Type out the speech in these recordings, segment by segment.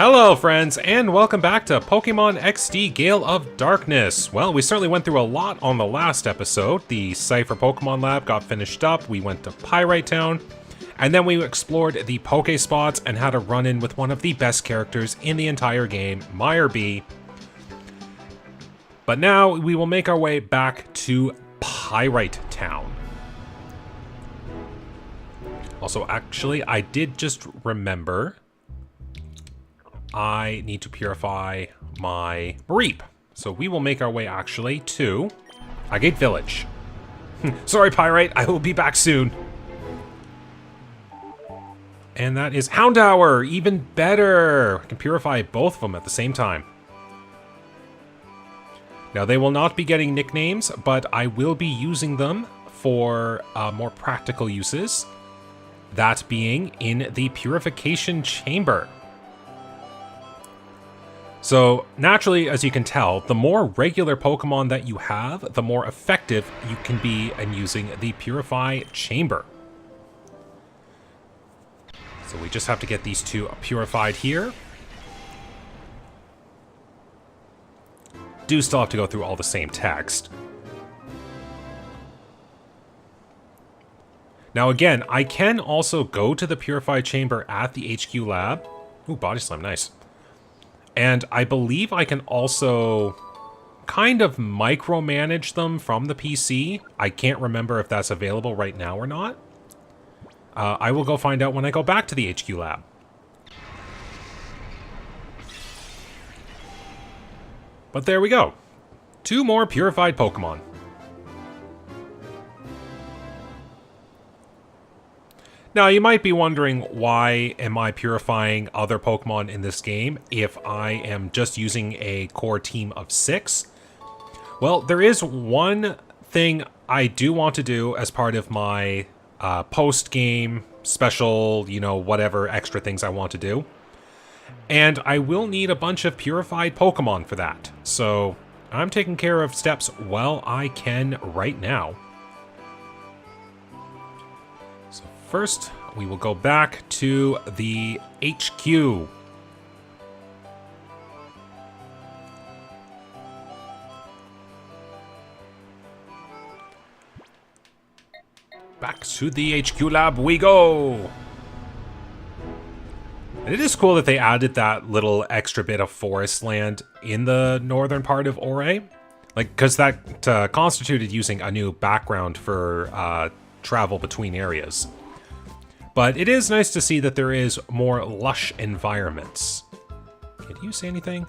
Hello friends, and welcome back to Pokemon XD Gale of Darkness. Well, we certainly went through a lot on the last episode. The Cipher Pokemon Lab got finished up, we went to Pyrite Town, and then we explored the Pokespots and how to run in with one of the best characters in the entire game, Meyerby. But now we will make our way back to Pyrite Town. Also, actually, I did just remember I need to purify my Mareep. So we will make our way actually to Agate Village. Sorry, Pyrite, I will be back soon. And that is Houndour, even better. I can purify both of them at the same time. Now they will not be getting nicknames, but I will be using them for more practical uses. That being in the purification chamber. So, naturally, as you can tell, the more regular Pokemon that you have, the more effective you can be in using the Purify Chamber. So we just have to get these two purified here. Do still have to go through all the same text. Now again, I can also go to the Purify Chamber at the HQ lab. Ooh, Body Slam, nice. And I believe I can also kind of micromanage them from the PC. I can't remember if that's available right now or not. I will go find out when I go back to the HQ lab. But there we go. 2 more purified Pokemon. Now, you might be wondering, why am I purifying other Pokemon in this game if I am just using a core team of 6? Well, there is one thing I do want to do as part of my post-game special, you know, whatever extra things I want to do. And I will need a bunch of purified Pokemon for that. So, I'm taking care of steps while I can right now. First, we will go back to the HQ. Back to the HQ lab we go! And it is cool that they added that little extra bit of forest land in the northern part of Ore. Like, because that constituted using a new background for travel between areas. But it is nice to see that there is more lush environments. Okay, do you say anything?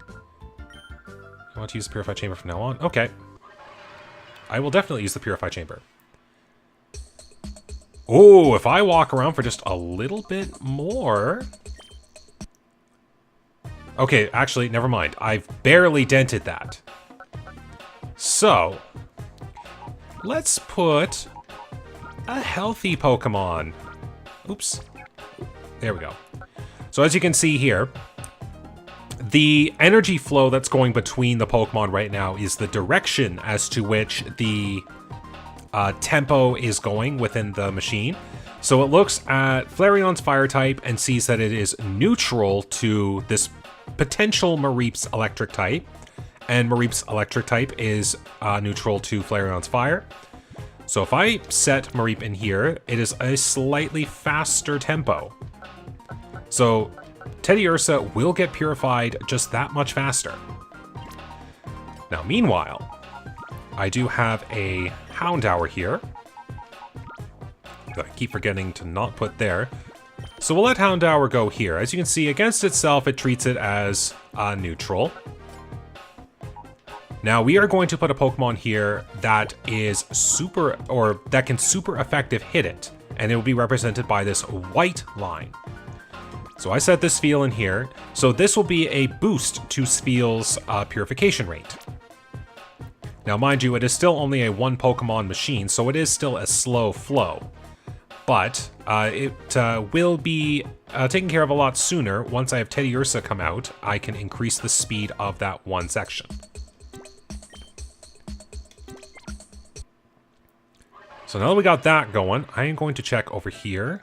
I want to use the Purify Chamber from now on? Okay. I will definitely use the Purify Chamber. Oh, if I walk around for just a little bit more... Okay, actually, never mind. I've barely dented that. So, let's put a healthy Pokemon. Oops. There we go. So as you can see here, the energy flow that's going between the Pokemon right now is the direction as to which the tempo is going within the machine. So it looks at Flareon's fire type and sees that it is neutral to this potential Mareep's electric type. And Mareep's electric type is neutral to Flareon's fire. So if I set Mareep in here, it is a slightly faster tempo. So Teddiursa will get purified just that much faster. Now meanwhile, I do have a Houndour here that I keep forgetting to not put there. So we'll let Houndour go here. As you can see, against itself, it treats it as neutral. Now we are going to put a Pokemon here that is super, or that can super effective hit it, and it will be represented by this white line. So I set this Spheal in here, so this will be a boost to Spheal's purification rate. Now mind you, it is still only a 1 Pokemon machine, so it is still a slow flow. But it will be taken care of a lot sooner. Once I have Teddiursa come out, I can increase the speed of that one section. So now that we got that going, I am going to check over here.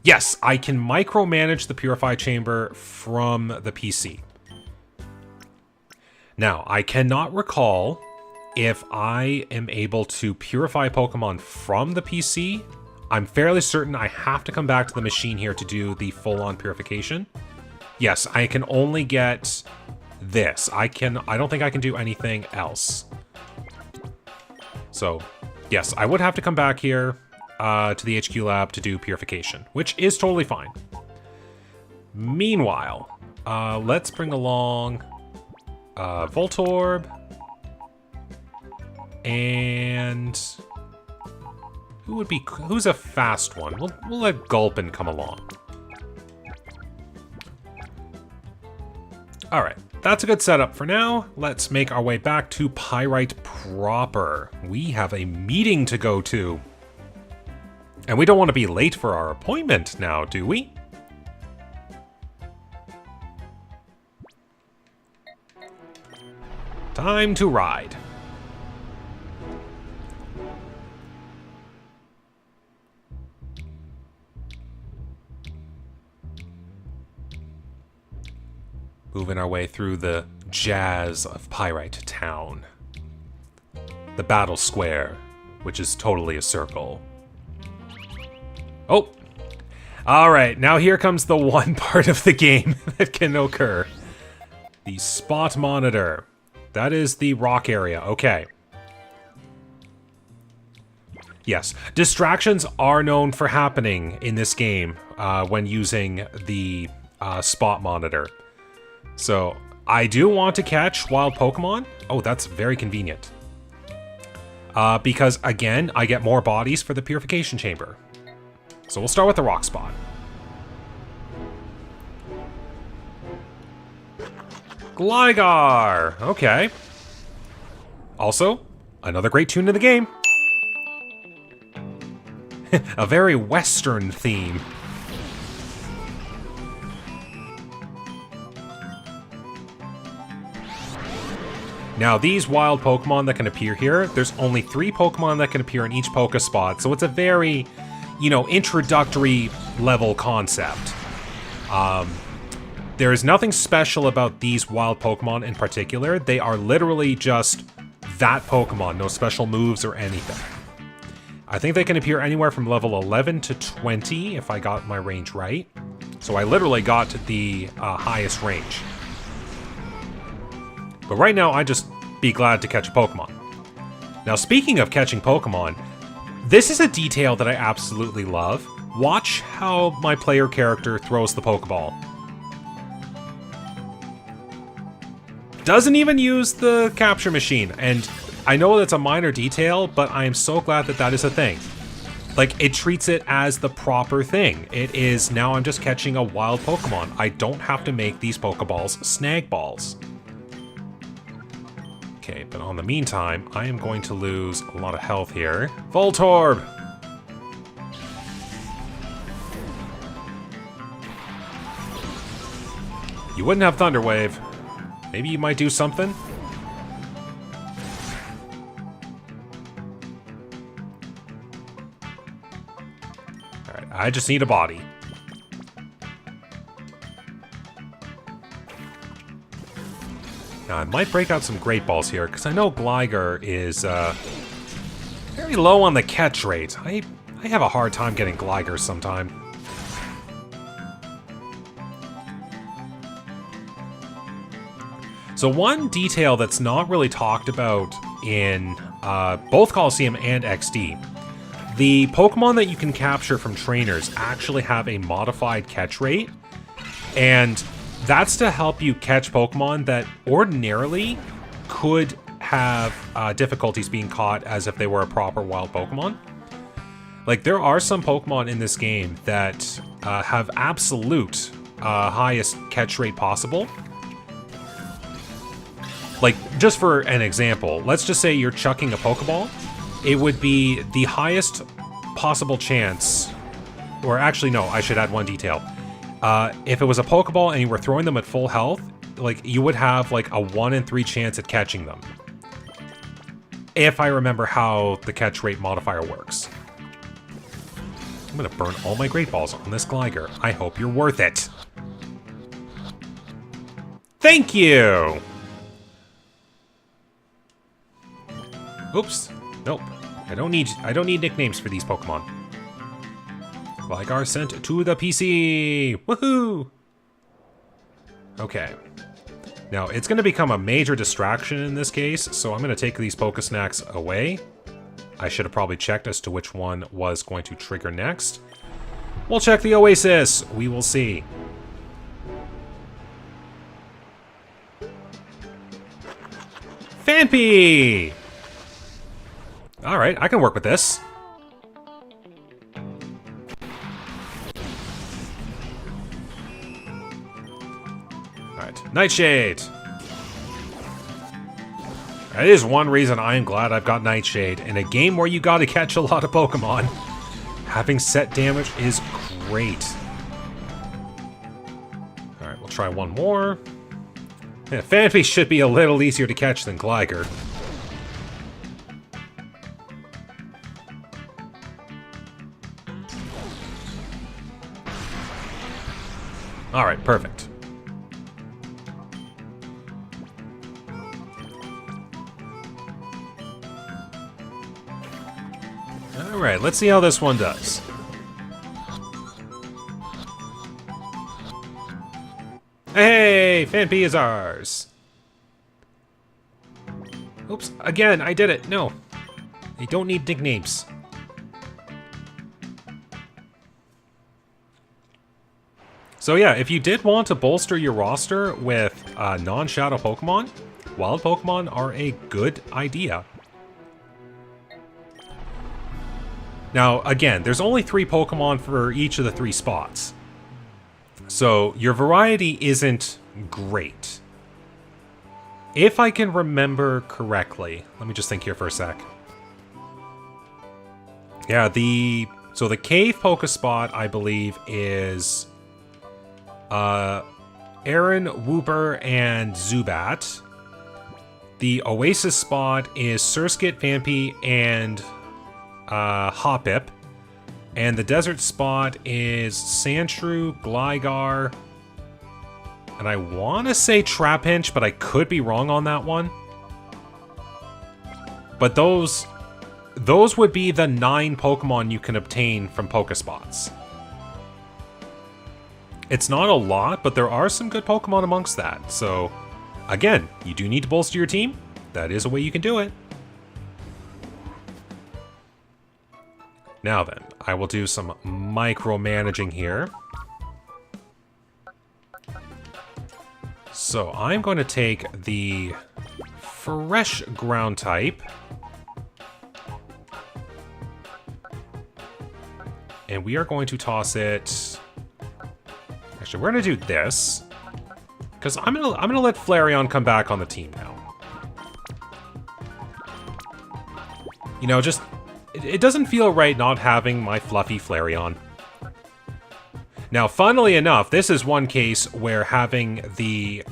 Yes, I can micromanage the Purify Chamber from the PC. Now, I cannot recall if I am able to purify Pokemon from the PC. I'm fairly certain I have to come back to the machine here to do the full-on purification. Yes, I can only get this. I don't think I can do anything else. So, yes, I would have to come back here to the HQ lab to do purification, which is totally fine. Meanwhile, let's bring along Voltorb and who's a fast one? We'll let Gulpin come along. All right, that's a good setup for now. Let's make our way back to Pyrite proper. We have a meeting to go to. And we don't want to be late for our appointment now, do we? Time to ride. Moving our way through the jazz of Pyrite Town. The Battle Square, which is totally a circle. Oh! Alright, now here comes the one part of the game that can occur. The spot monitor. That is the rock area. Okay. Yes, distractions are known for happening in this game when using the spot monitor. So, I do want to catch wild Pokemon. Oh, that's very convenient. Because, again, I get more bodies for the Purification Chamber. So we'll start with the rock spot. Gligar! Okay. Also, another great tune in the game. A very Western theme. Now, these wild Pokemon that can appear here, there's only 3 Pokemon that can appear in each Pokespot, so it's a very, you know, introductory level concept. There is nothing special about these wild Pokemon in particular. They are literally just that Pokemon, no special moves or anything. I think they can appear anywhere from level 11 to 20, if I got my range right. So I literally got the highest range. But right now, I'd just be glad to catch a Pokemon. Now, speaking of catching Pokemon, this is a detail that I absolutely love. Watch how my player character throws the Pokeball. Doesn't even use the capture machine, and I know that's a minor detail, but I am so glad that that is a thing. Like, it treats it as the proper thing. It is, now I'm just catching a wild Pokemon. I don't have to make these Pokeballs snag balls. Okay, but on the meantime, I am going to lose a lot of health here. Voltorb! You wouldn't have Thunder Wave. Maybe you might do something? Alright, I just need a body. Now, I might break out some Great Balls here, because I know Gligar is very low on the catch rate. I have a hard time getting Gligar sometime. So one detail that's not really talked about in both Coliseum and XD, the Pokemon that you can capture from trainers actually have a modified catch rate, and that's to help you catch Pokemon that ordinarily could have difficulties being caught as if they were a proper wild Pokemon. Like, there are some Pokemon in this game that have absolute highest catch rate possible. Like, just for an example, let's just say you're chucking a Pokeball. It would be the highest possible chance, or actually no, I should add one detail. If it was a Pokeball and you were throwing them at full health, like, you would have like a 1 in 3 chance at catching them. If I remember how the catch rate modifier works. I'm gonna burn all my Great Balls on this Gligar. I hope you're worth it. Thank you! Oops. Nope. I don't need nicknames for these Pokemon. Gligar sent to the PC! Woohoo! Okay. Now, it's going to become a major distraction in this case, so I'm going to take these Pokesnacks away. I should have probably checked as to which one was going to trigger next. We'll check the Oasis! We will see. Phanpy! Alright, I can work with this. Alright, Nightshade! That is one reason I am glad I've got Nightshade. In a game where you gotta catch a lot of Pokemon, having set damage is great. Alright, we'll try one more. Yeah, Phanpy should be a little easier to catch than Gligar. Alright, perfect. Alright, let's see how this one does. Hey, Phanpy is ours. Oops, again, I did it. No, they don't need nicknames. So yeah, if you did want to bolster your roster with non-shadow Pokemon, wild Pokemon are a good idea. Now, again, there's only 3 Pokemon for each of the 3 spots. So your variety isn't great. If I can remember correctly, let me just think here for a sec. Yeah, so the Cave Pokespot, I believe, is Aaron, Wooper, and Zubat. The Oasis spot is Surskit, Phanpy, and Hoppip. And the Desert spot is Sandshrew, Gligar, and I want to say Trapinch, but I could be wrong on that one. But those would be the 9 Pokemon you can obtain from Pokespots. It's not a lot, but there are some good Pokemon amongst that. So, again, you do need to bolster your team. That is a way you can do it. Now then, I will do some micromanaging here. So I'm going to take the fresh ground type. And we are going to toss it... Actually, we're going to do this. Because I'm gonna let Flareon come back on the team now. You know, just... It doesn't feel right not having my fluffy Flareon. Now, funnily enough, this is one case where having the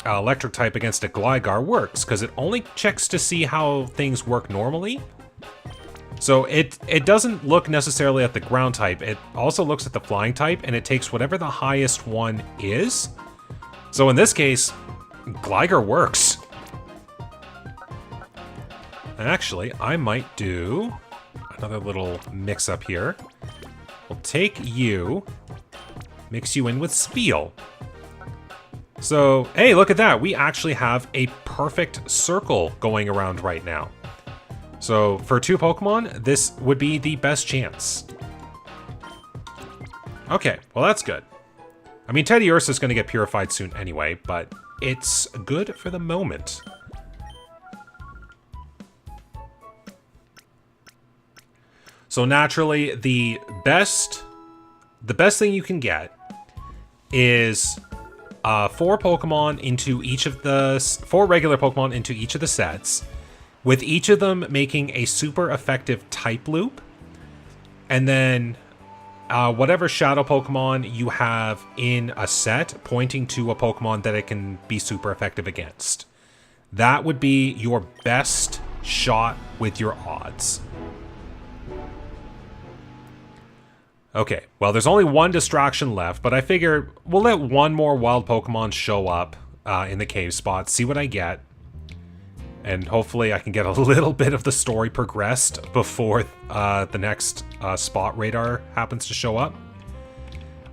electric type against a Gligar works, because it only checks to see how things work normally. So it doesn't look necessarily at the ground type, it also looks at the flying type, and it takes whatever the highest one is. So in this case, Gligar works. And actually, I might do another little mix-up here. We'll take you, mix you in with Spiel. So, hey, look at that. We actually have a perfect circle going around right now. So, for 2 Pokemon, this would be the best chance. Okay, well that's good. I mean, Teddiursa is going to get purified soon anyway, but it's good for the moment. So naturally, the best thing you can get is 4 Pokemon into each of the 4 regular Pokemon into each of the sets, with each of them making a super effective type loop, and then whatever shadow Pokemon you have in a set pointing to a Pokemon that it can be super effective against. That would be your best shot with your odds. Okay, well, there's only one distraction left, but I figure we'll let one more wild Pokemon show up in the cave spot, see what I get. And hopefully I can get a little bit of the story progressed before the next spot radar happens to show up.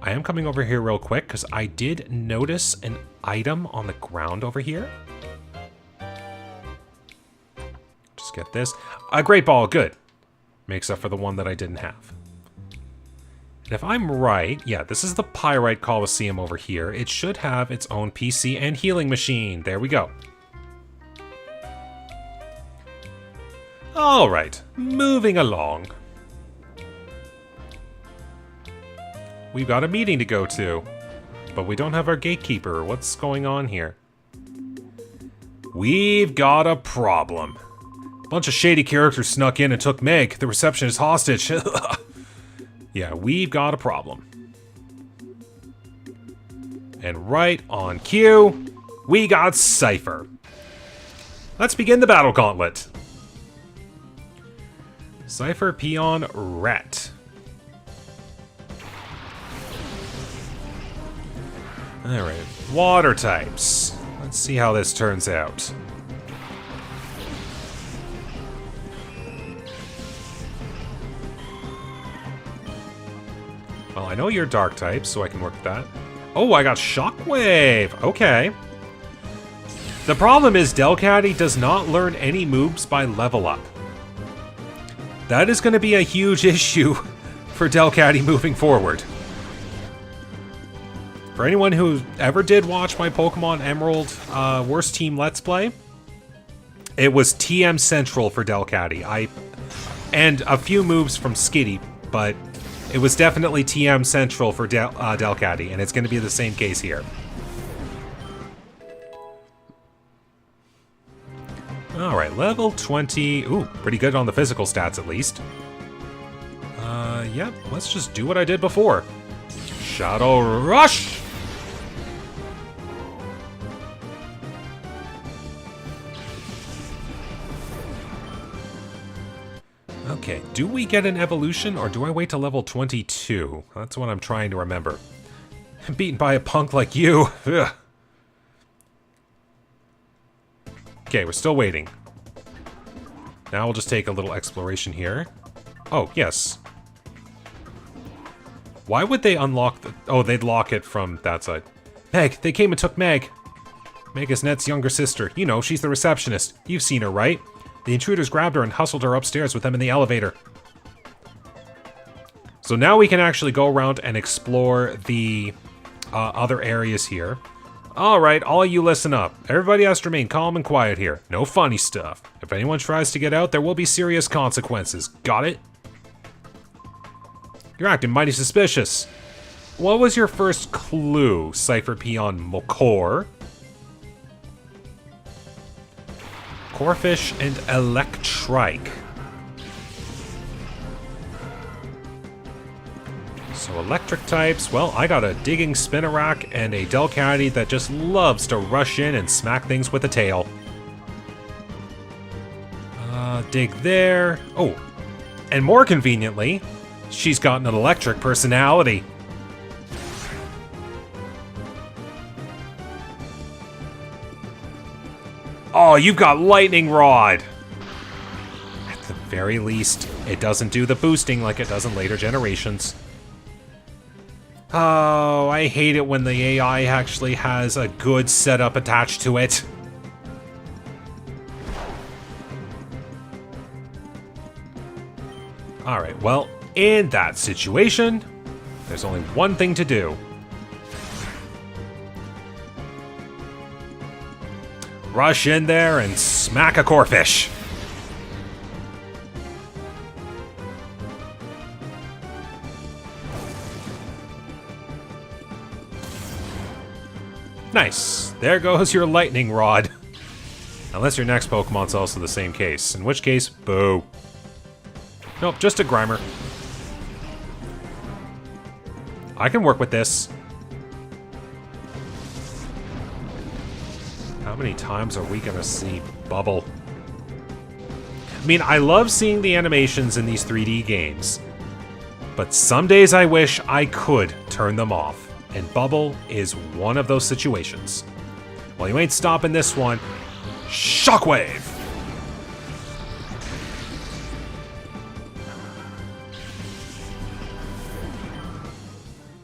I am coming over here real quick because I did notice an item on the ground over here. Just get this. A Great Ball, good. Makes up for the one that I didn't have. And if I'm right, yeah, this is the Pyrite Coliseum over here. It should have its own PC and healing machine. There we go. Alright, moving along. We've got a meeting to go to, but we don't have our gatekeeper. What's going on here? We've got a problem. A bunch of shady characters snuck in and took Meg, the receptionist, hostage. Yeah, we've got a problem. And right on cue, we got Cipher. Let's begin the battle gauntlet. Cipher Peon Appeared. Alright, water types. Let's see how this turns out. Well, I know you're dark type, so I can work with that. Oh, I got Shockwave! Okay. The problem is Delcatty does not learn any moves by level up. That is going to be a huge issue for Delcatty moving forward. For anyone who ever did watch my Pokemon Emerald Worst Team Let's Play, it was TM Central for Delcatty. And a few moves from Skitty, but it was definitely TM Central for Delcatty, and it's going to be the same case here. Alright, level 20. Ooh, pretty good on the physical stats at least. Yep, let's just do what I did before. Shadow Rush! Okay, do we get an evolution, or do I wait till level 22? That's what I'm trying to remember. Beaten by a punk like you. Ugh. Okay, we're still waiting. Now we'll just take a little exploration here. Oh, yes. Why would they unlock the... Oh, they'd lock it from that side. Meg! They came and took Meg! Meg is Net's younger sister. You know, she's the receptionist. You've seen her, right? The intruders grabbed her and hustled her upstairs with them in the elevator. So now we can actually go around and explore the other areas here. Alright, all you listen up. Everybody has to remain calm and quiet here. No funny stuff. If anyone tries to get out, there will be serious consequences. Got it? You're acting mighty suspicious. What was your first clue, Cipher Peon Appeared? Corphish and Electrike. So electric types, well, I got a digging Spinarak and a Delcatty that just loves to rush in and smack things with a tail. Dig there. Oh, and more conveniently, she's got an electric personality. Oh, you've got Lightning Rod! At the very least, it doesn't do the boosting like it does in later generations. Oh, I hate it when the AI actually has a good setup attached to it. Alright, well, in that situation, there's only one thing to do. Rush in there and smack a Corphish. Nice. There goes your Lightning Rod. Unless your next Pokemon's also the same case. In which case, boo. Nope, just a Grimer. I can work with this. How many times are we gonna see Bubble? I mean, I love seeing the animations in these 3D games. But some days I wish I could turn them off. And Bubble is one of those situations. Well, you ain't stopping this one. Shockwave!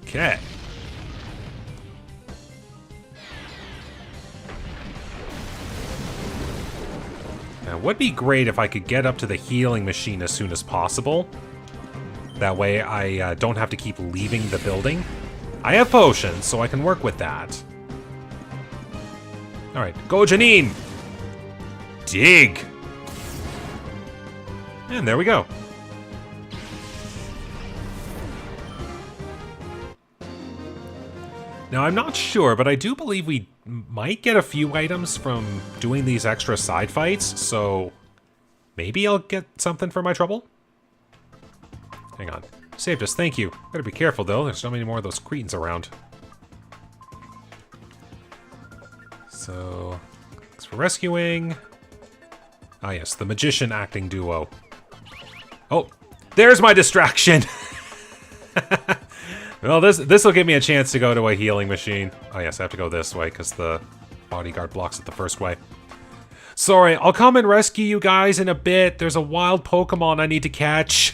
Okay. Now, it would be great if I could get up to the healing machine as soon as possible. That way I don't have to keep leaving the building. I have potions, so I can work with that. Alright, go Janine! Dig! And there we go. Now, I'm not sure, but I do believe we might get a few items from doing these extra side fights, so maybe I'll get something for my trouble? Hang on. Saved us, thank you. Better be careful, though. There's so many more of those cretins around. So, thanks for rescuing. Ah, yes, the magician acting duo. Oh, there's my distraction! Well, this will give me a chance to go to a healing machine. Oh, yes, I have to go this way, because the bodyguard blocks it the first way. Sorry, I'll come and rescue you guys in a bit. There's a wild Pokemon I need to catch.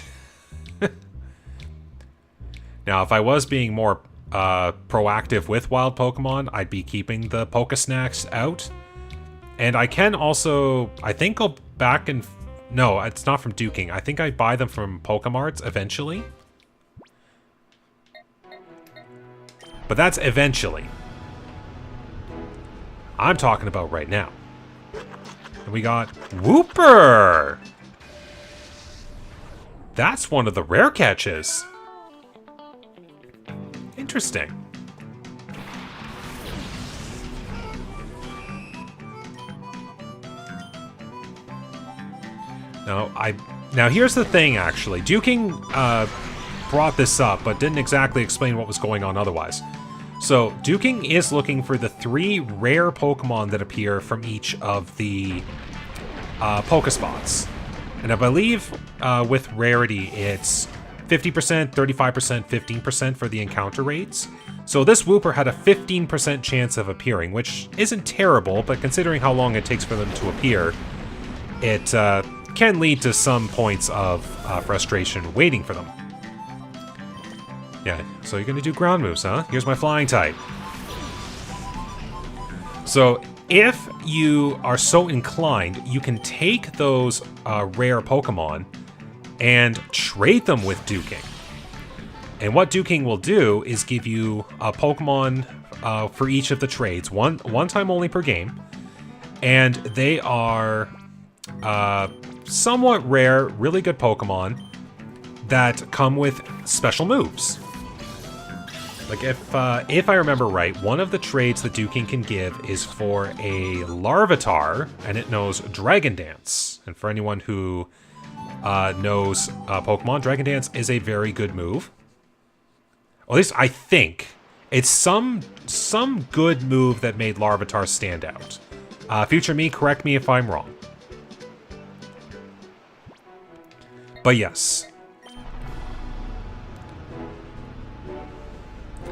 Now, if I was being more proactive with wild Pokemon, I'd be keeping the Pokesnacks out. And I can also, I think, go back and... No, it's not from Duking. I think I buy them from Pokemarts eventually. But that's eventually. I'm talking about right now. And we got Wooper! That's one of the rare catches. Interesting. Now here's the thing, actually. Duking brought this up, but didn't exactly explain what was going on otherwise. So, Duking is looking for the 3 rare Pokemon that appear from each of the Pokespots. And I believe with rarity, it's 50%, 35%, 15% for the encounter rates. So this Wooper had a 15% chance of appearing, which isn't terrible, but considering how long it takes for them to appear, it can lead to some points of frustration waiting for them. Yeah, so you're gonna do ground moves, huh? Here's my flying type. So if you are so inclined, you can take those rare Pokemon and trade them with Duking. And what Duking will do is give you a Pokemon for each of the trades, one time only per game. And they are somewhat rare, really good Pokemon that come with special moves. Like, if I remember right, one of the trades that Duking can give is for a Larvitar, and it knows Dragon Dance. And for anyone who knows Pokemon, Dragon Dance is a very good move. Or at least I think. It's some good move that made Larvitar stand out. Future me, correct me if I'm wrong. But yes.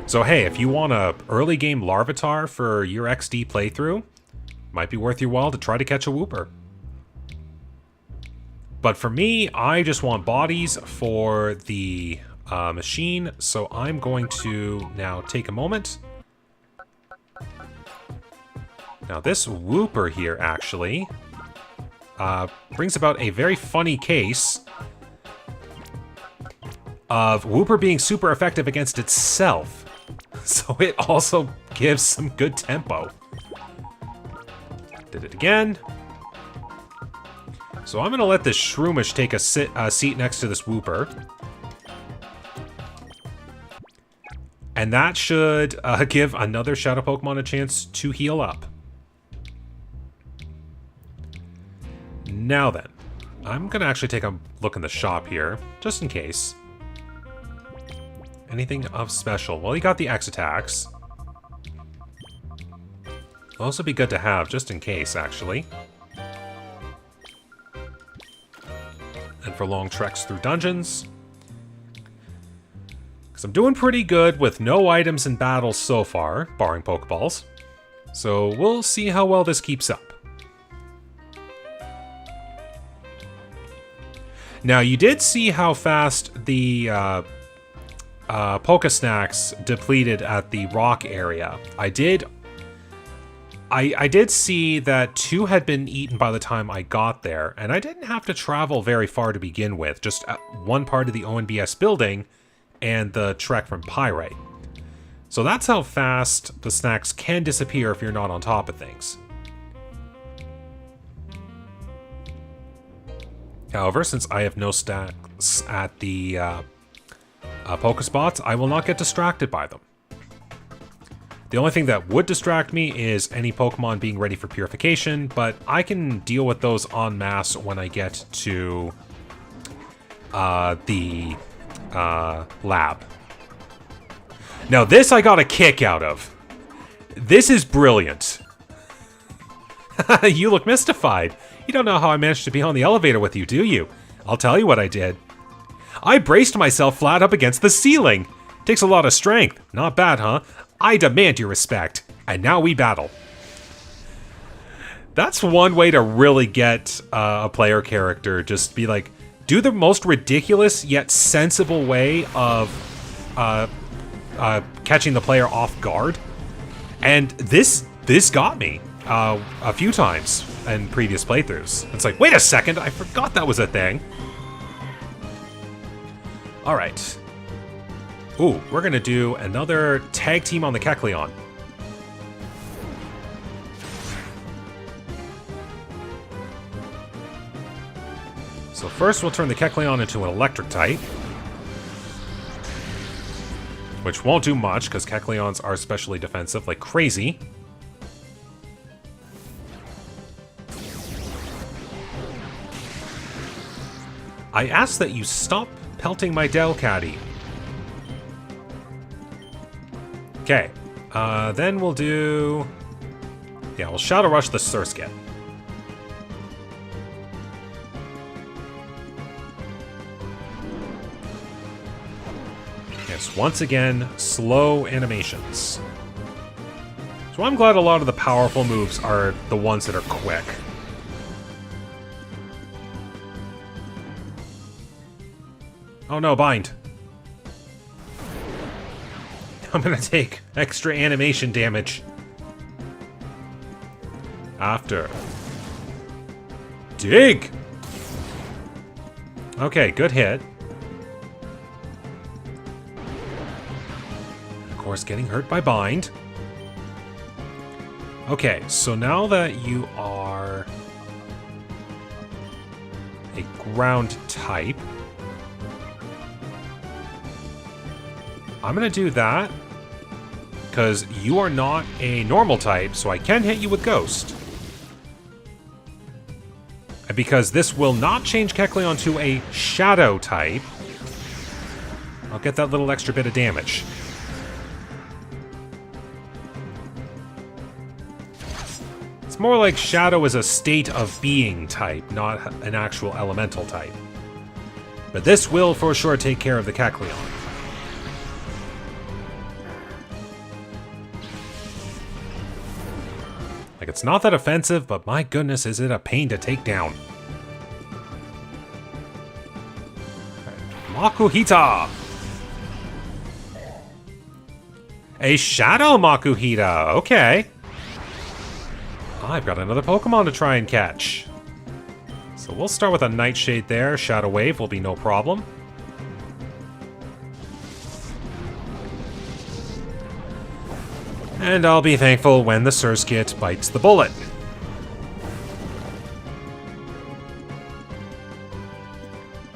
So hey, if you want a early game Larvitar for your XD playthrough, might be worth your while to try to catch a Wooper. But for me, I just want bodies for the machine, so I'm going to now take a moment. Now this Wooper here actually brings about a very funny case of Wooper being super effective against itself. So it also gives some good tempo. Did it again. So I'm going to let this Shroomish take a seat next to this Wooper. And that should give another Shadow Pokemon a chance to heal up. Now then, I'm going to actually take a look in the shop here, just in case. Anything of special? Well, you got the X attacks. It'll also be good to have, just in case, actually. And for long treks through dungeons. Because I'm doing pretty good with no items in battle so far, barring Pokeballs. So we'll see how well this keeps up. Now, you did see how fast the Pokesnacks depleted at the rock area. I did see that 2 had been eaten by the time I got there, and I didn't have to travel very far to begin with, just one part of the ONBS building and the trek from Pyrite. So that's how fast the snacks can disappear if you're not on top of things. However, since I have no stacks at the Pokespots, I will not get distracted by them. The only thing that would distract me is any Pokemon being ready for purification, but I can deal with those en masse when I get to the lab. Now this I got a kick out of. This is brilliant. You look mystified. You don't know how I managed to be on the elevator with you, do you? I'll tell you what I did. I braced myself flat up against the ceiling. Takes a lot of strength. Not bad, huh? I demand your respect. And now we battle. That's one way to really get a player character. Just be like, do the most ridiculous yet sensible way of catching the player off guard. And this got me a few times in previous playthroughs. It's like, wait a second, I forgot that was a thing. All right. Ooh, we're gonna do another tag team on the Kecleon. So first we'll turn the Kecleon into an electric type. Which won't do much, because Kecleons are especially defensive like crazy. I ask that you stop pelting my Delcatty. Okay, then we'll do... Yeah, we'll Shadow Rush the Surskit. Yes, once again, slow animations. So I'm glad a lot of the powerful moves are the ones that are quick. Oh no, bind. I'm gonna take extra animation damage. After. Dig! Okay, good hit. Of course, getting hurt by bind. Okay, so now that you are a ground type, I'm gonna do that because you are not a normal type, so I can hit you with Ghost. And because this will not change Kecleon to a Shadow type, I'll get that little extra bit of damage. It's more like Shadow is a state of being type, not an actual elemental type. But this will for sure take care of the Kecleon. Like, it's not that offensive, but my goodness, is it a pain to take down. Makuhita! A Shadow Makuhita, okay. I've got another Pokemon to try and catch. So we'll start with a Nightshade there. Shadow Wave will be no problem. And I'll be thankful when the Surskit bites the bullet.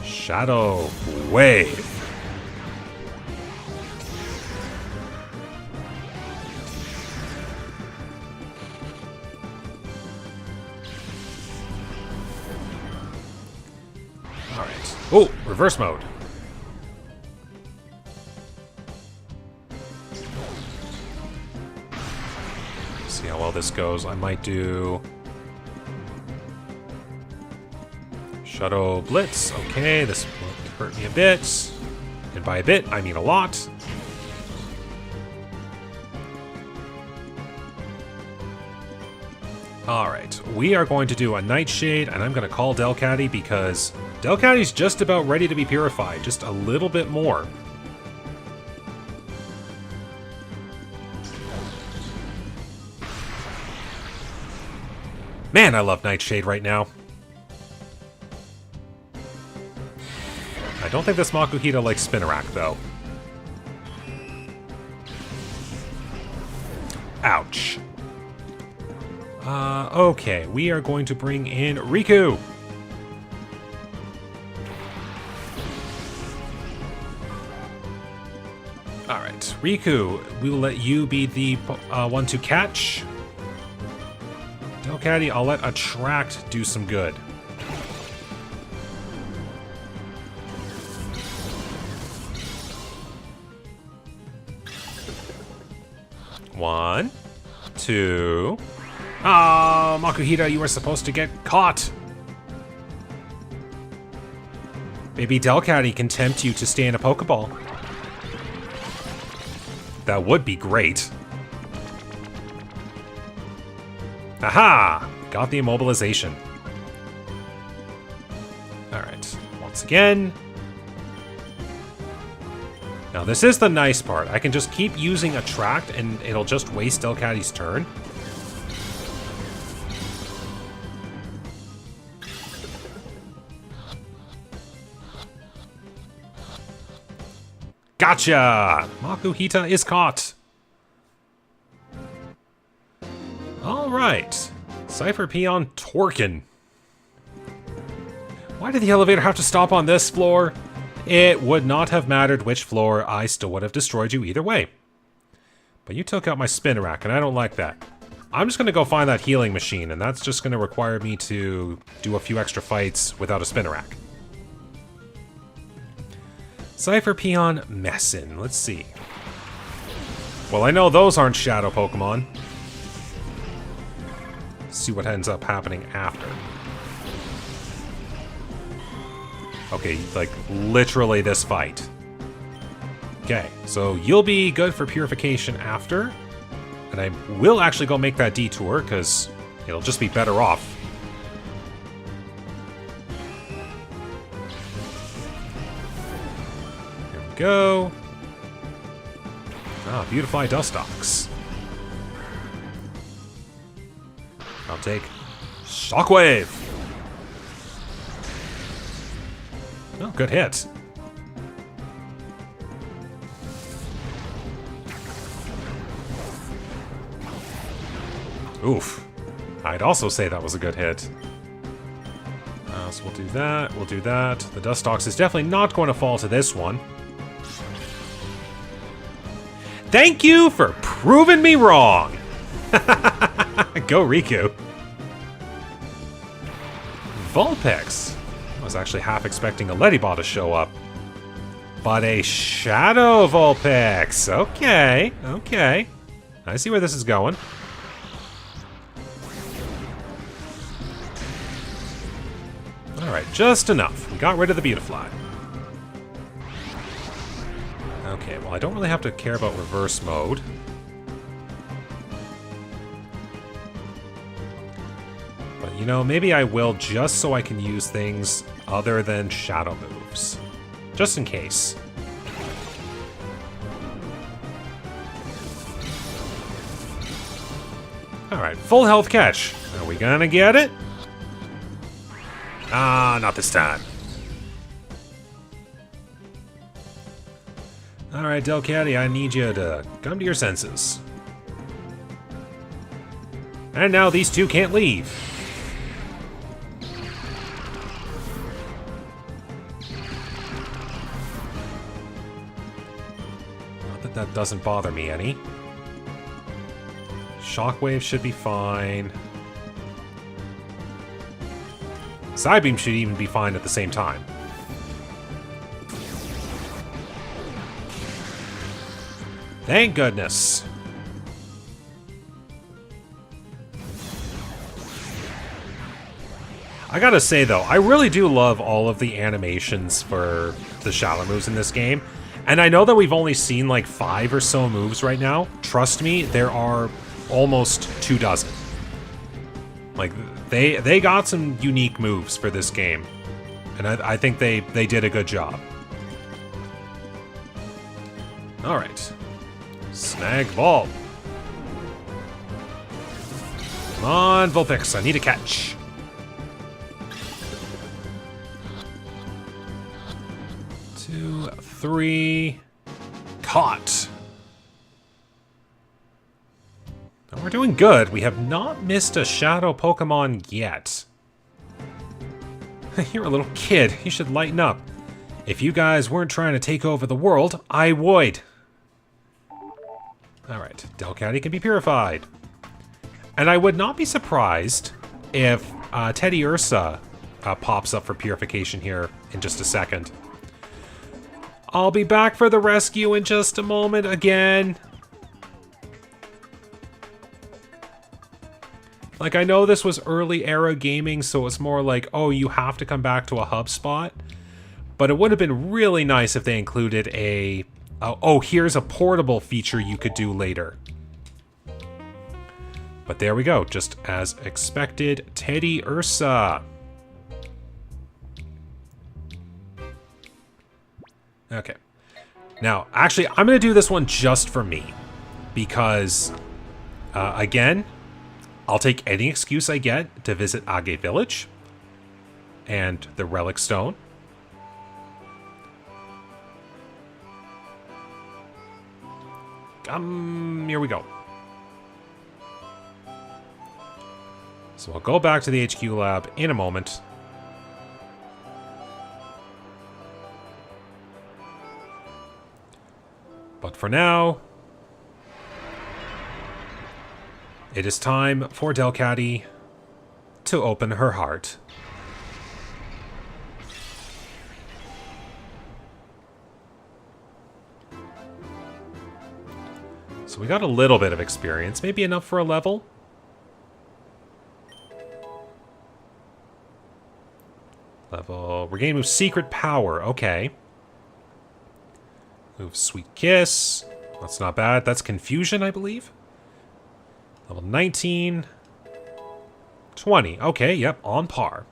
Shadow Wave. Alright. Oh, reverse mode. See how well this goes. I might do Shadow Blitz. Okay, this will hurt me a bit. And by a bit, I mean a lot. Alright, we are going to do a Nightshade, and I'm going to call Delcatty because Delcatty's just about ready to be purified, just a little bit more. Man, I love Nightshade right now. I don't think this Makuhita likes Spinarak, though. Ouch. Okay, we are going to bring in Riku. Alright, Riku, we will let you be the one to catch. Delcatty, I'll let Attract do some good. One, two. Ah, Makuhita, you were supposed to get caught. Maybe Delcatty can tempt you to stay in a Pokeball. That would be great. Aha! Got the immobilization. Alright, once again. Now this is the nice part. I can just keep using Attract and it'll just waste Delcatty's turn. Gotcha! Makuhita is caught. Alright. Cipher Peon Torkin. Why did the elevator have to stop on this floor? It would not have mattered which floor, I still would have destroyed you either way. But you took out my Spinarak, and I don't like that. I'm just going to go find that healing machine, and that's just going to require me to do a few extra fights without a Spinarak. Cipher Peon Messin. Let's see. Well, I know those aren't Shadow Pokemon. Let's see what ends up happening after. Okay, like, literally this fight. Okay, so you'll be good for purification after. And I will actually go make that detour, because it'll just be better off. Here we go. Ah, Beautifly Dustox. I'll take Shockwave. Oh, good hit. Oof. I'd also say that was a good hit. So we'll do that, we'll do that. The Dustox is definitely not going to fall to this one. Thank you for proving me wrong! Go Riku. Vulpix. I was actually half expecting a Ledyball to show up. But a Shadow Vulpix! Okay, okay. I see where this is going. Alright, just enough. We got rid of the Beautifly. Okay, well I don't really have to care about reverse mode. But you know, maybe I will just so I can use things other than shadow moves. Just in case. Alright, full health catch. Are we gonna get it? Ah, not this time. Alright, Delcatty, I need you to come to your senses. And now these two can't leave. Not that that doesn't bother me any. Shockwave should be fine. Psybeam should even be fine at the same time. Thank goodness. I gotta say though, I really do love all of the animations for the shadow moves in this game. And I know that we've only seen like 5 or so moves right now. Trust me, there are almost 24. Like, they got some unique moves for this game. And I think they did a good job. Alright. Snag ball. Come on, Vulpix, I need a catch. 2, 3. Caught. And we're doing good. We have not missed a shadow Pokemon yet. You're a little kid. You should lighten up. If you guys weren't trying to take over the world, I would. Alright, Delcatty can be purified. And I would not be surprised if Teddy Ursa pops up for purification here in just a second. I'll be back for the rescue in just a moment again. Like, I know this was early era gaming, so it's more like, oh, you have to come back to a hub spot. But it would have been really nice if they included a... oh, here's a portable feature you could do later. But there we go, just as expected, Teddy Ursa. Okay. Now, actually, I'm going to do this one just for me. Because, again, I'll take any excuse I get to visit Agate Village. And the Relic Stone. Here we go. So I'll go back to the HQ lab in a moment. But for now, it is time for Delcatty to open her heart. So we got a little bit of experience, maybe enough for a level. We're gonna move Secret Power, okay. Move Sweet Kiss. That's not bad. That's Confusion, I believe. Level 19. 20. Okay, yep, on par.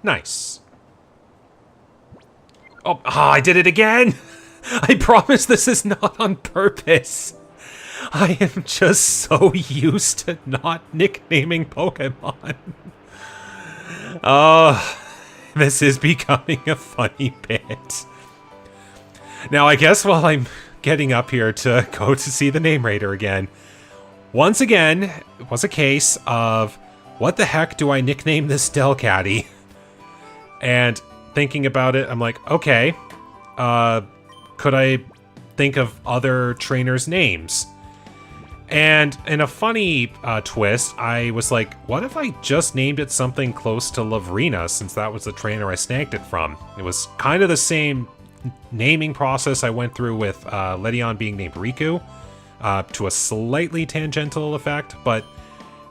Nice. Oh, I did it again! I promise this is not on purpose. I am just so used to not nicknaming Pokemon. Oh, this is becoming a funny bit. Now, I guess while I'm getting up here to go to see the Name Raider again, once again, it was a case of, what the heck do I nickname this Delcatty? And thinking about it, I'm like, okay, could I think of other trainers' names? And in a funny twist, I was like, what if I just named it something close to Lavrina, since that was the trainer I snagged it from? It was kind of the same naming process I went through with Ledion being named Riku, to a slightly tangential effect, but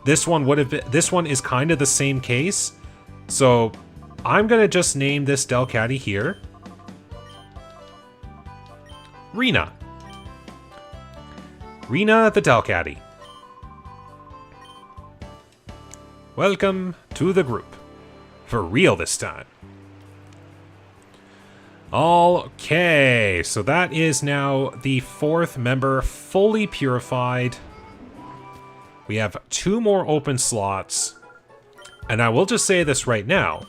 this one would have been, this one is kind of the same case. So I'm gonna just name this Delcatty here Rena. Rena the Delcatty. Welcome to the group. For real this time. Okay, so that is now the 4th member fully purified. We have 2 more open slots. And I will just say this right now.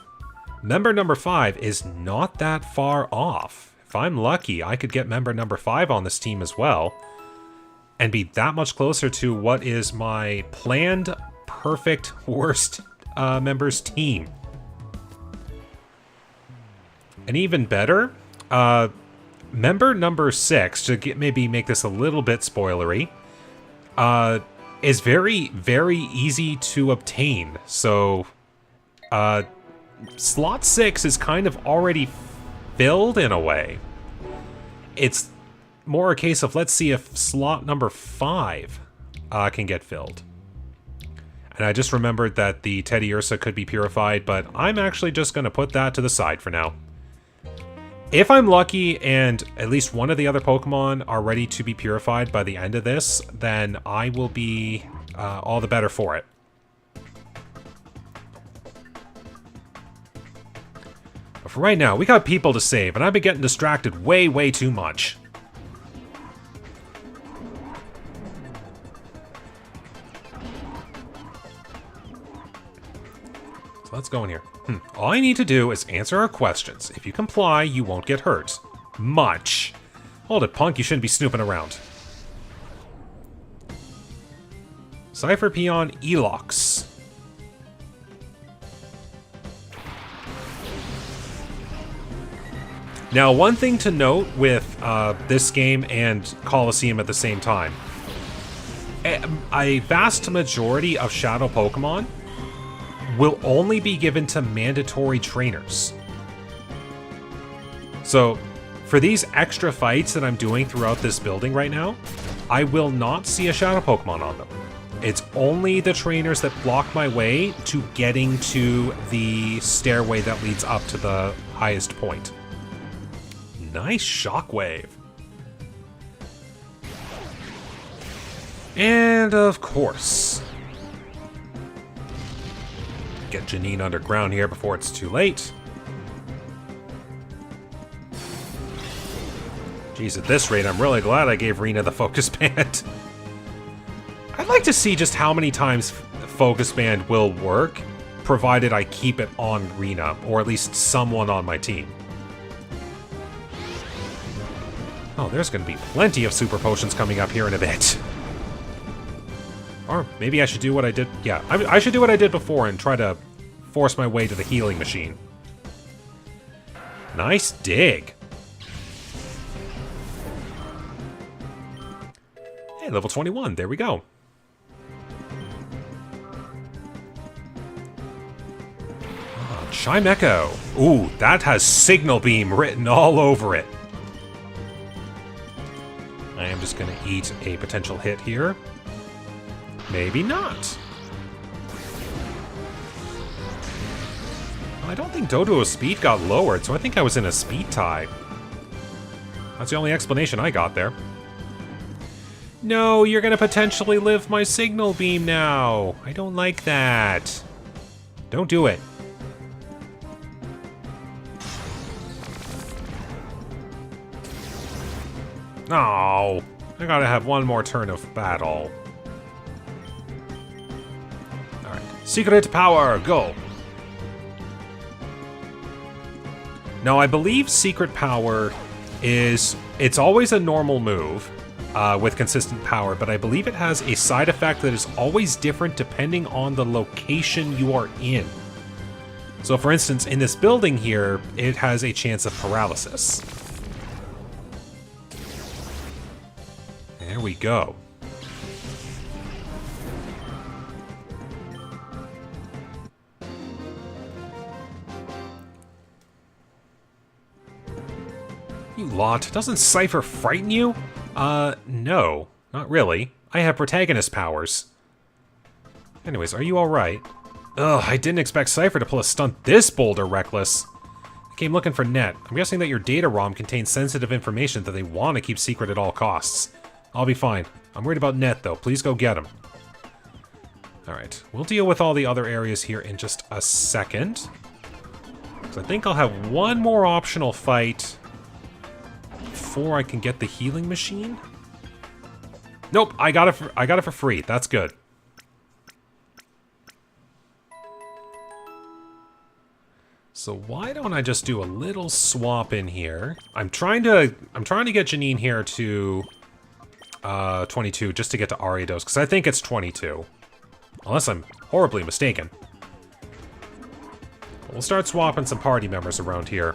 Member number 5 is not that far off. If I'm lucky, I could get member number 5 on this team as well. And be that much closer to what is my planned perfect worst members team. And even better, member number 6, to maybe make this a little bit spoilery, is very, very easy to obtain. So, slot 6 is kind of already filled in a way. It's more a case of, let's see if slot number 5 can get filled. And I just remembered that the Teddy Ursa could be purified, but I'm actually just going to put that to the side for now. If I'm lucky and at least one of the other Pokemon are ready to be purified by the end of this, then I will be all the better for it. But for right now, we got people to save, and I've been getting distracted way, way too much. So let's go in here. All I need to do is answer our questions. If you comply, you won't get hurt. Much. Hold it, punk. You shouldn't be snooping around. Cipher Peon Elox. Now, one thing to note with this game and Colosseum at the same time. A vast majority of Shadow Pokemon will only be given to mandatory trainers. So, for these extra fights that I'm doing throughout this building right now, I will not see a Shadow Pokemon on them. It's only the trainers that block my way to getting to the stairway that leads up to the highest point. Nice Shockwave. And of course, get Janine underground here before it's too late. Jeez, at this rate, I'm really glad I gave Rena the Focus Band. I'd like to see just how many times Focus Band will work, provided I keep it on Rena, or at least someone on my team. Oh, there's going to be plenty of Super Potions coming up here in a bit. Or maybe I should do what I did... Yeah, I should do what I did before and try to force my way to the healing machine. Nice dig. Hey, level 21. There we go. Oh, Chimecho. Ooh, that has Signal Beam written all over it. I am just going to eat a potential hit here. Maybe not. I don't think Doduo's speed got lowered, so I think I was in a speed tie. That's the only explanation I got there. No, you're going to potentially live my Signal Beam now. I don't like that. Don't do it. Oh, I gotta have one more turn of battle. Alright, Secret Power, go! Now, I believe Secret Power is... It's always a normal move with consistent power, but I believe it has a side effect that is always different depending on the location you are in. So, for instance, in this building here, it has a chance of paralysis. There we go. You lot, doesn't Cipher frighten you? No, not really. I have protagonist powers. Anyways, are you alright? Ugh, I didn't expect Cipher to pull a stunt this bold or reckless. I came looking for Net. I'm guessing that your data ROM contains sensitive information that they want to keep secret at all costs. I'll be fine. I'm worried about Net, though. Please go get him. Alright, we'll deal with all the other areas here in just a second. So I think I'll have one more optional fight before I can get the healing machine. Nope, I got it for free. That's good. So why don't I just do a little swap in here? I'm trying to get Janine here to 22 just to get to Ariados, because I think it's 22. Unless I'm horribly mistaken. But we'll start swapping some party members around here.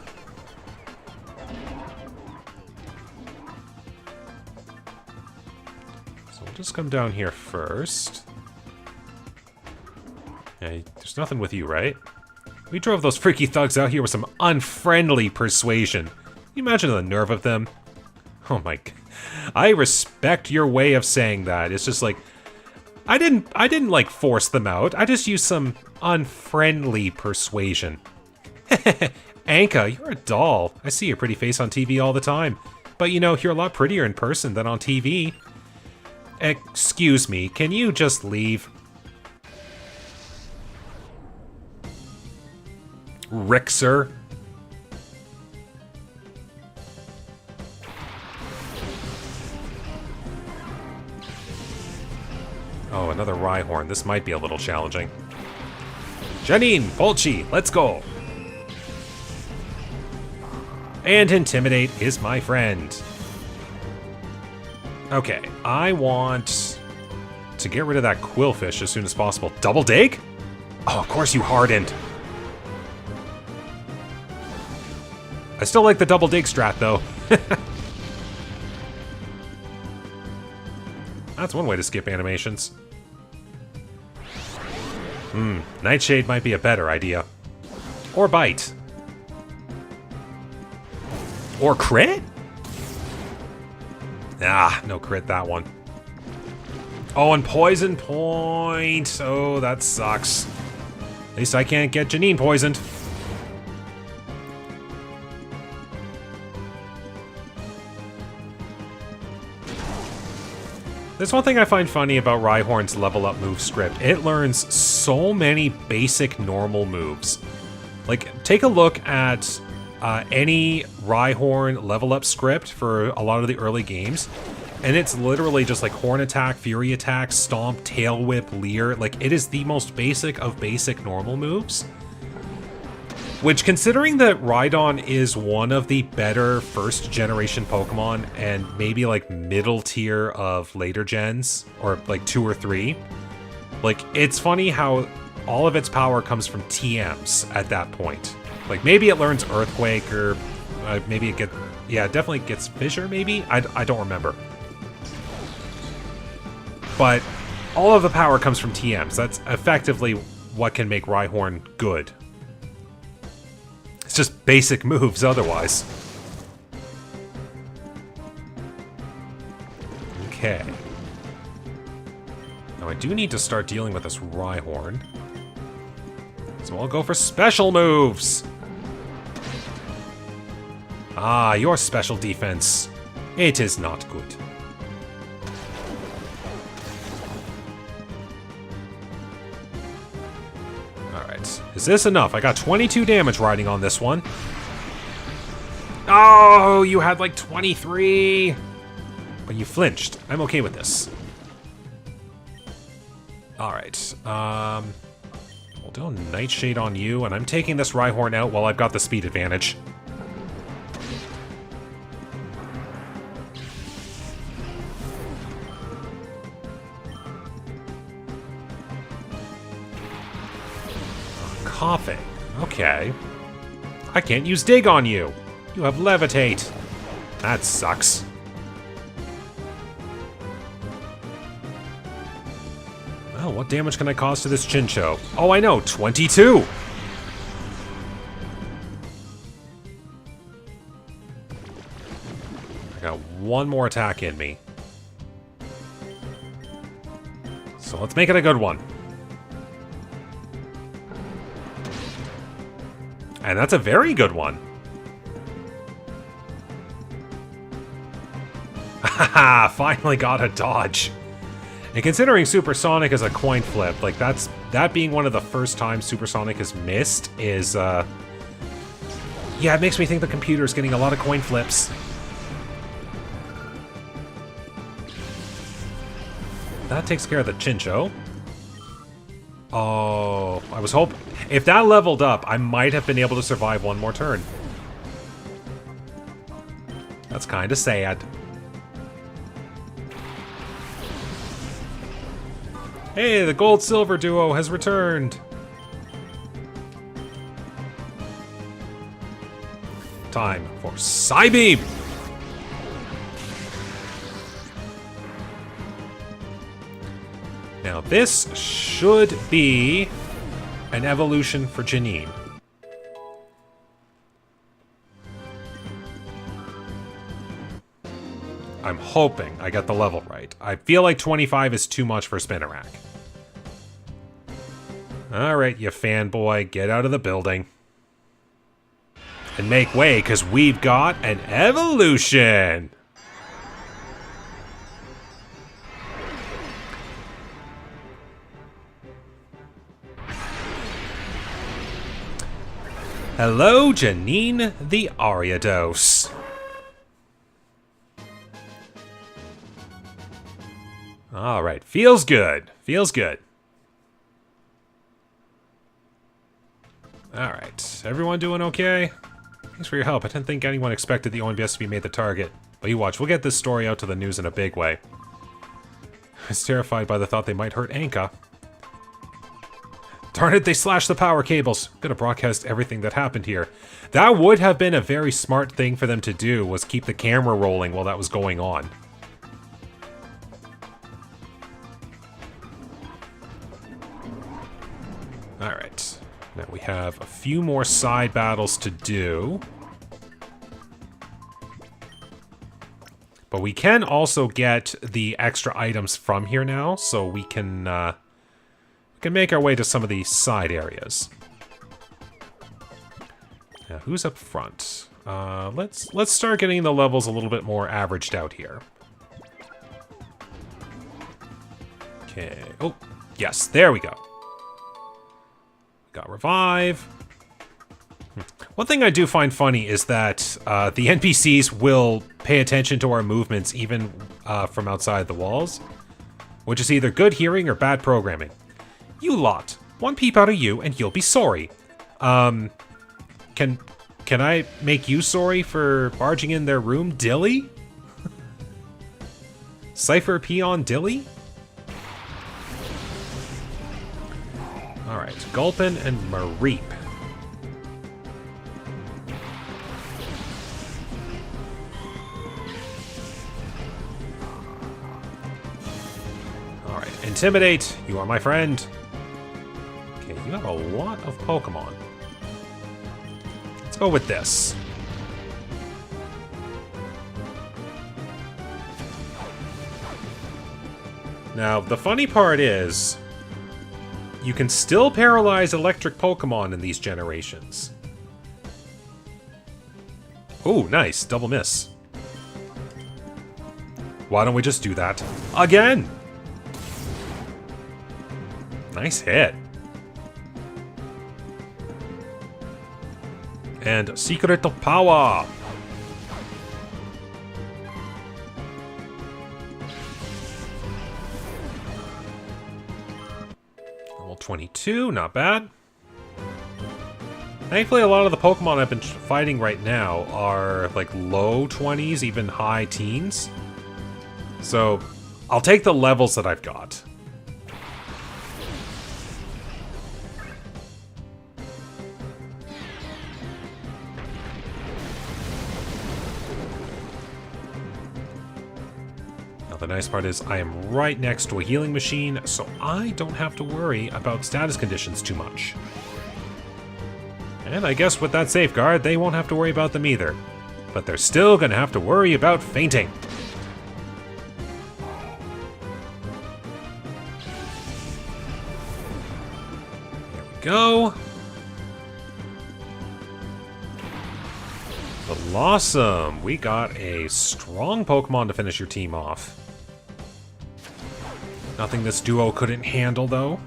So we'll just come down here first. Yeah, there's nothing with you, right? We drove those freaky thugs out here with some unfriendly persuasion. Can you imagine the nerve of them? Oh my god. I respect your way of saying that. It's just like, I didn't like force them out. I just used some unfriendly persuasion. Anka, you're a doll. I see your pretty face on TV all the time. But you know, you're a lot prettier in person than on TV. Excuse me, can you just leave? Rixer. Oh, another Rhyhorn. This might be a little challenging. Janine, Polchi, let's go. And Intimidate is my friend. Okay, I want to get rid of that Quillfish as soon as possible. Double Dig? Oh, of course you hardened. I still like the Double Dig strat, though. That's one way to skip animations. Nightshade might be a better idea. Or Bite. Or Crit? Ah, no crit that one. Oh, and Poison Point. Oh, that sucks. At least I can't get Janine poisoned. There's one thing I find funny about Rhyhorn's level up move script. It learns so many basic normal moves. Like, take a look at any Rhyhorn level up script for a lot of the early games, and it's literally just like Horn Attack, Fury Attack, Stomp, Tail Whip, Leer. Like, it is the most basic of basic normal moves. Which, considering that Rhydon is one of the better first generation Pokemon and maybe like middle tier of later gens, or like 2 or 3, like, it's funny how all of its power comes from TMs at that point. Like, maybe it learns Earthquake, or maybe it yeah, it definitely gets Fissure, maybe? I don't remember. But all of the power comes from TMs. That's effectively what can make Rhyhorn good. It's just basic moves otherwise. Okay. Now I do need to start dealing with this Rhyhorn. So I'll go for special moves! Ah, your special defense. It is not good. Alright, is this enough? I got 22 damage riding on this one. Oh, you had like 23! But you flinched. I'm okay with this. Alright, we'll do Nightshade on you, and I'm taking this Rhyhorn out while I've got the speed advantage. Coughing. Okay. I can't use Dig on you. You have Levitate. That sucks. Well, what damage can I cause to this Chinchou? Oh, I know, 22! I got one more attack in me. So let's make it a good one. And that's a very good one. Haha, finally got a dodge. And considering Supersonic is a coin flip, like that being one of the first times Supersonic has missed is, yeah, it makes me think the computer's getting a lot of coin flips. That takes care of the Chinchou. Oh, I was hoping... If that leveled up, I might have been able to survive one more turn. That's kind of sad. Hey, the gold-silver duo has returned! Time for Psybeam! Now this should be an evolution for Janine. I'm hoping I got the level right. I feel like 25 is too much for Spinarak. Alright, you fanboy, get out of the building. and make way, because we've got an evolution! Hello, Janine the Ariados. Alright, feels good. Feels good. Alright, everyone doing okay? Thanks for your help. I didn't think anyone expected the ONBS to be made the target. But you watch, we'll get this story out to the news in a big way. I was terrified by the thought they might hurt Anka. Darn it, they slashed the power cables. I'm gonna broadcast everything that happened here. That would have been a very smart thing for them to do, was keep the camera rolling while that was going on. Alright. Now we have a few more side battles to do. But we can also get the extra items from here now, so we can make our way to some of the side areas. Now, who's up front? Let's start getting the levels a little bit more averaged out here. Okay. Oh, yes, there we go. Got revive. One thing I do find funny is that the NPCs will pay attention to our movements even from outside the walls, which is either good hearing or bad programming. You lot, one peep out of you and you'll be sorry. Can I make you sorry for barging in their room, Dilly? Cipher Peon Dilly? Alright, Gulpin and Mareep. Alright, Intimidate, you are my friend. Okay, you have a lot of Pokemon. Let's go with this. Now, the funny part is, you can still paralyze electric Pokemon in these generations. Oh, nice. Double miss. Why don't we just do that again? Nice hit. And Secret of Power. Level 22, not bad. Thankfully, a lot of the Pokemon I've been fighting right now are like low 20s, even high teens. So, I'll take the levels that I've got. Now, the nice part is I am right next to a healing machine, so I don't have to worry about status conditions too much. And I guess with that safeguard, they won't have to worry about them either. But they're still gonna have to worry about fainting. There we go. Blossom! We got a strong Pokemon to finish your team off. Nothing this duo couldn't handle, though.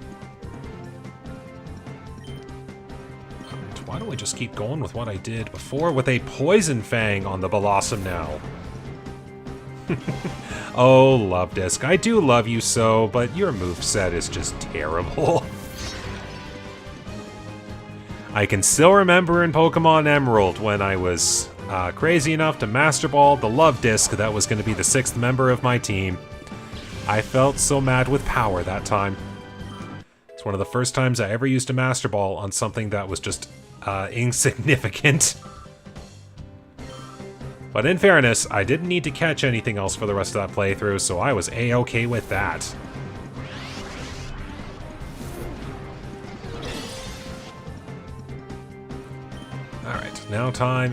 Why don't we just keep going with what I did before with a Poison Fang on the Blossom now? Oh, Love Disc, I do love you so, but your moveset is just terrible. I can still remember in Pokemon Emerald when I was crazy enough to Master Ball the Love Disc that was going to be the 6th member of my team. I felt so mad with power that time. It's one of the first times I ever used a Master Ball on something that was just insignificant. But in fairness, I didn't need to catch anything else for the rest of that playthrough, so I was A-okay with that. Alright, now time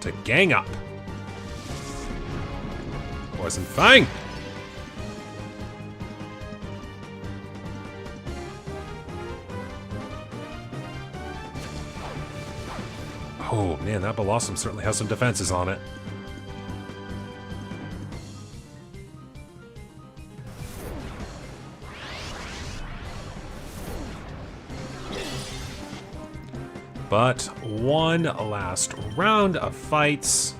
to gang up. Poison Fang! Oh man, that Blossom certainly has some defenses on it. But one last round of fights.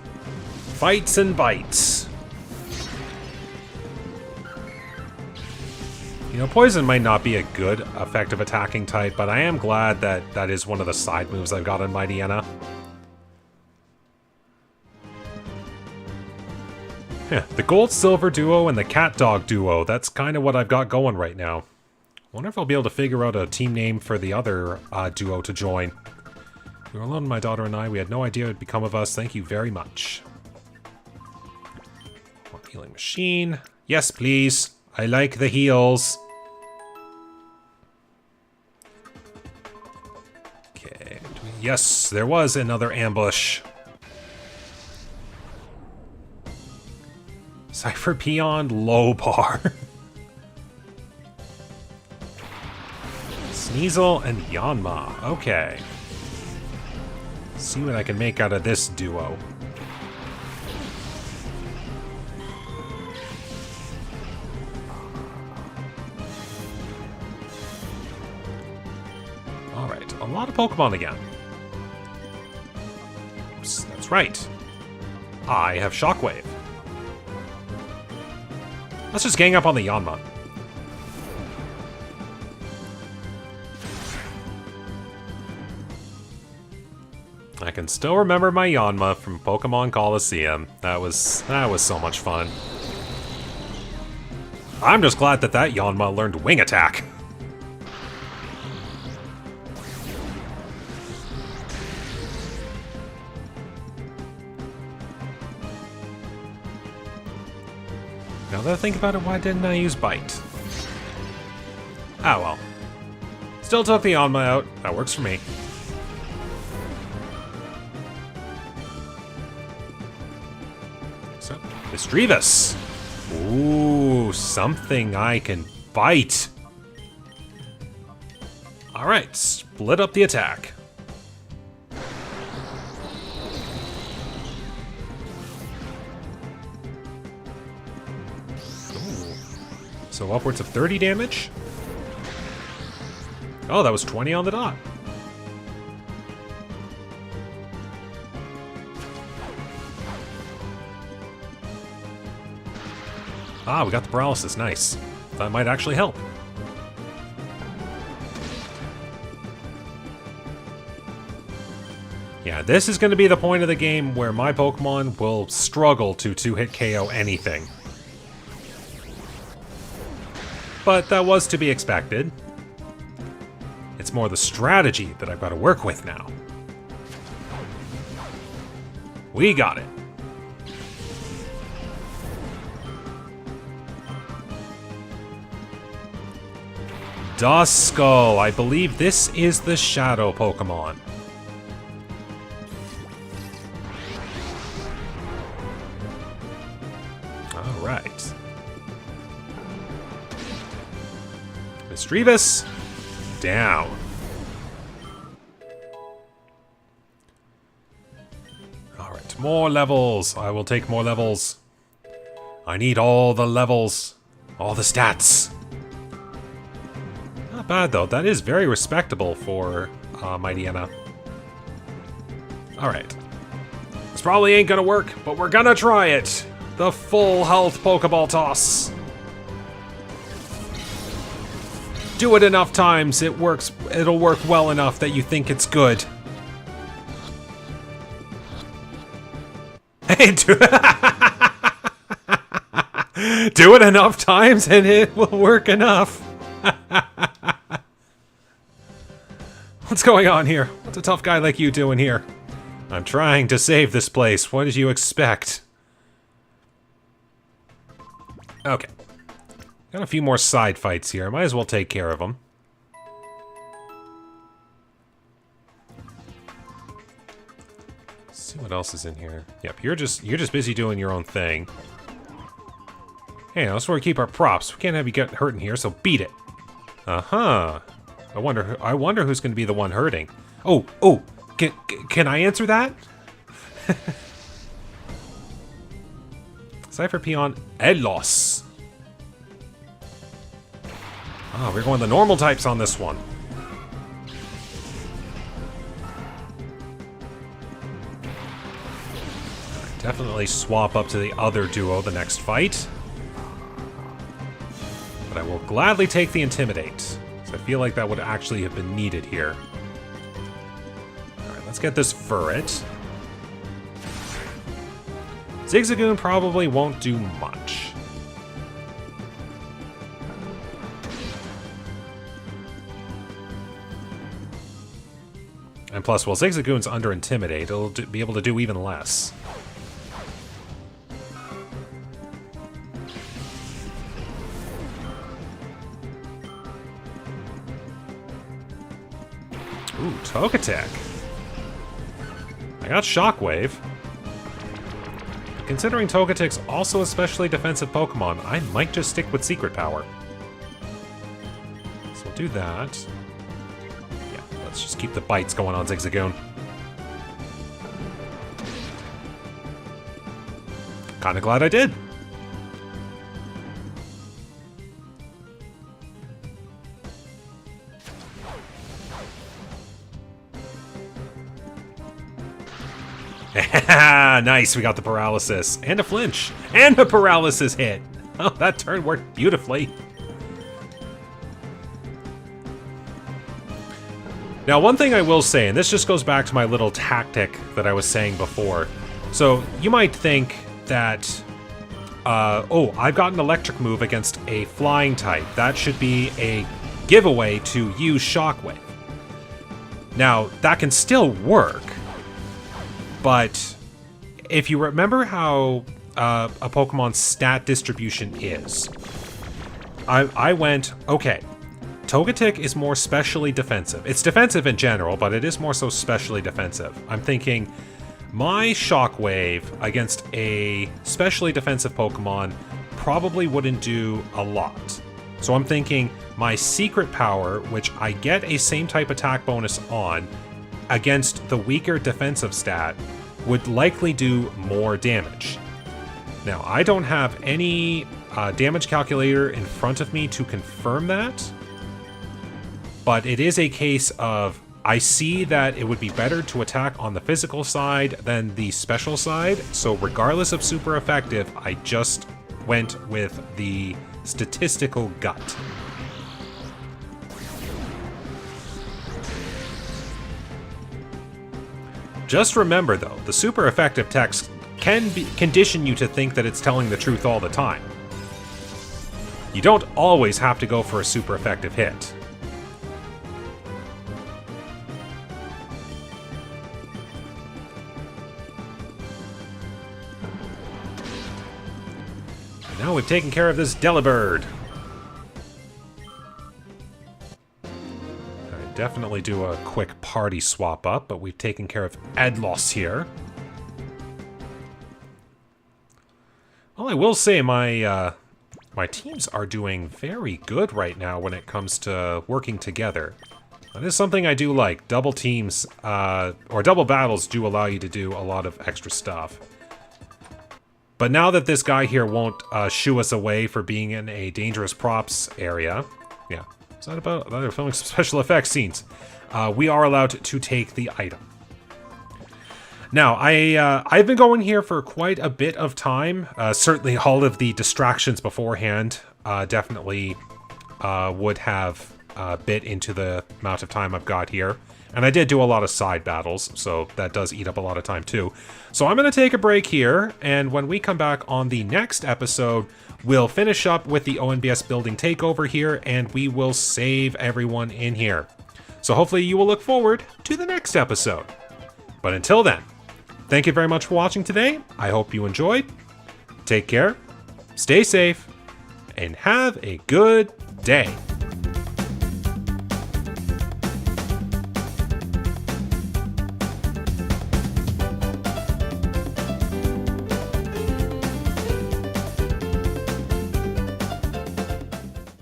Fights and bites. You know, Poison might not be a good, effective attacking type, but I am glad that that is one of the side moves I've got on Mightyena. Yeah, the Gold-Silver duo and the Cat-Dog duo, that's kind of what I've got going right now. Wonder if I'll be able to figure out a team name for the other duo to join. We were alone, my daughter and I. We had no idea it would become of us. Thank you very much. Healing machine. Yes, please. I like the heals. Okay. Yes, there was another ambush. Cipher Peon low bar. Sneasel and Yanma. Okay. See what I can make out of this duo. Alright, a lot of Pokemon again. Oops, that's right. I have Shockwave. Let's just gang up on the Yanma. I can still remember my Yanma from Pokemon Coliseum. That was so much fun. I'm just glad that that Yanma learned Wing Attack. Now that I think about it, why didn't I use Bite? Ah well. Still took the Yanma out. That works for me. So, Misdreavus. Ooh, something I can bite. Alright, split up the attack. So upwards of 30 damage? Oh, that was 20 on the dot. Ah, we got the paralysis. Nice. That might actually help. Yeah, this is going to be the point of the game where my Pokemon will struggle to two-hit KO anything. But that was to be expected. It's more the strategy that I've got to work with now. We got it. Duskull. I believe this is the Shadow Pokemon. Alright. Misdreavus, down. Alright, more levels. I will take more levels. I need all the levels. All the stats. Not bad, though. That is very respectable for Mightyena. Alright. This probably ain't gonna work, but we're gonna try it. The full health Pokeball toss. Do it enough times, it works. It'll work well enough that you think it's good. Hey, do it enough times and it will work enough. What's going on here? What's a tough guy like you doing here? I'm trying to save this place. What did you expect? Okay. Got a few more side fights here. Might as well take care of them. Let's see what else is in here. Yep, you're just busy doing your own thing. Hey, that's where we keep our props. We can't have you get hurt in here, so beat it. Uh-huh. I wonder who's going to be the one hurting. Oh, Can I answer that? Cipher Peon Appeared. Oh, we're going the normal types on this one. Definitely swap up to the other duo the next fight. But I will gladly take the Intimidate, so I feel like that would actually have been needed here. Alright, let's get this Furret. Zigzagoon probably won't do much. And plus, while Zigzagoon's under Intimidate, it'll be able to do even less. Ooh, Togetic. I got Shockwave. Considering Togetic's also a specially defensive Pokemon, I might just stick with Secret Power. So we'll do that. Yeah, let's just keep the bites going on Zigzagoon. Kinda glad I did. Nice, we got the paralysis. And a flinch. And a paralysis hit. Oh, that turn worked beautifully. Now, one thing I will say, and this just goes back to my little tactic that I was saying before. So, you might think that, oh, I've got an electric move against a flying type. That should be a giveaway to use Shockwave. Now, that can still work. But if you remember how a Pokemon's stat distribution is, I went, okay, Togetic is more specially defensive. It's defensive in general, but it is more so specially defensive. I'm thinking my Shockwave against a specially defensive Pokemon probably wouldn't do a lot. So I'm thinking my Secret Power, which I get a same type attack bonus on, against the weaker defensive stat, would likely do more damage. Now, I don't have any damage calculator in front of me to confirm that, but it is a case of I see that it would be better to attack on the physical side than the special side, so regardless of super effective, I just went with the statistical gut. Just remember, though, the super effective text can condition you to think that it's telling the truth all the time. You don't always have to go for a super effective hit. And now we've taken care of this Delibird. Definitely do a quick party swap up, but we've taken care of Appeared here. Well, I will say my teams are doing very good right now when it comes to working together. That is something I do like. Double teams, or double battles do allow you to do a lot of extra stuff. But now that this guy here won't shoo us away for being in a dangerous props area, yeah. Is that about? They're filming some special effects scenes. We are allowed to take the item. Now, I've been going here for quite a bit of time. Certainly all of the distractions beforehand definitely would have bit into the amount of time I've got here. And I did do a lot of side battles, so that does eat up a lot of time too. So I'm going to take a break here, and when we come back on the next episode, we'll finish up with the ONBS Building takeover here, and we will save everyone in here. So hopefully you will look forward to the next episode. But until then, thank you very much for watching today. I hope you enjoyed. Take care, stay safe, and have a good day.